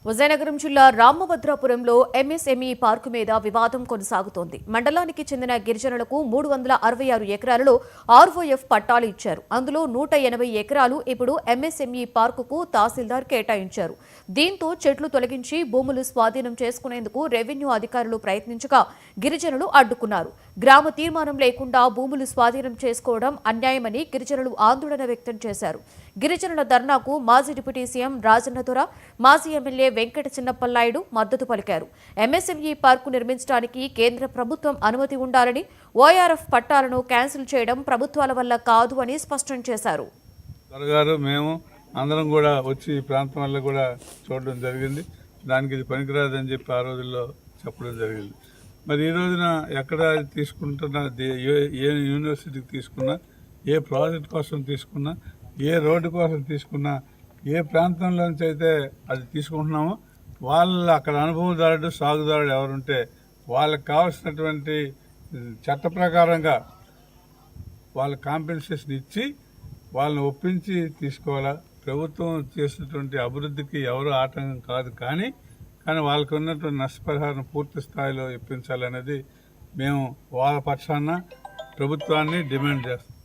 విజయనగరం జిల్లా రామభద్రాపురంలో MSME park మీద వివాదం కొనసాగుతోంది. మండలానికి చెందిన గిరిజనులకు 366 ఎకరాలలో ఆర్ఓఎఫ్ పట్టాలు ఇచ్చారు. అందులో 180 ఎకరాలు ఇప్పుడు ఎంఎస్ఎంఈ పార్కుకు తహసీల్దార్ కేటాయించారు. దీంతో చెట్లు తొలగించి భూములు స్వాధీనం చేసుకునేందుకు రెవెన్యూ అధికారులు ప్రయత్నించగా గిరిజనులు అడ్డుకున్నారు. గ్రామ తీర్మానం లేకుండా భూములు స్వాధీనం చేసుకోవడం అన్యాయమని గిరిజనులు ఆందోళన వ్యక్తం చేశారు. గిరిజనుల ధర్నాకు మాజీ డిప్యూటీ సీఎం రాజన్నదొర, మాజీ ఎమ్మెల్యే వెంకట చిన్నపల్లాయుడు మద్దతు పలికారు. ఎంఎస్ఎంఈ పార్కు నిర్మించడానికి కేంద్ర ప్రభుత్వం అనుమతి ఉండాలని, ఓఆర్ఎఫ్ పట్టాలను క్యాన్సిల్ చేయడం ప్రభుత్వాల వల్ల కాదు అని స్పష్టం చేశారు. మేము అందరం కూడా వచ్చి ఈ ప్రాంతం వల్ల కూడా చూడడం జరిగింది. దానికి ఇది పనికిరాదని చెప్పి ఆ రోజుల్లో చెప్పడం జరిగింది. మరి ఈ రోజున ఎక్కడ తీసుకుంటున్నా, ఏ యూనివర్సిటీకి తీసుకున్నా, ఏ ప్రాజెక్ట్ కోసం తీసుకున్నా, ఏ రోడ్డు కోసం తీసుకున్నా, ఏ ప్రాంతంలో నుంచి అయితే అది తీసుకుంటున్నామో వాళ్ళు అక్కడ అనుభవదారుడు, సాగుదారుడు ఎవరుంటే వాళ్ళకి కావాల్సినటువంటి చట్ట ప్రకారంగా వాళ్ళ కాంపెన్సేషన్ ఇచ్చి వాళ్ళని ఒప్పించి తీసుకోవాలా. ప్రభుత్వం చేసినటువంటి అభివృద్ధికి ఎవరు ఆటంకం కాదు, కానీ వాళ్ళకు ఉన్నటువంటి నష్టపరిహారం పూర్తి స్థాయిలో ఇప్పించాలనేది మేము వాళ్ళ పక్షాన ప్రభుత్వాన్ని డిమాండ్ చేస్తాం.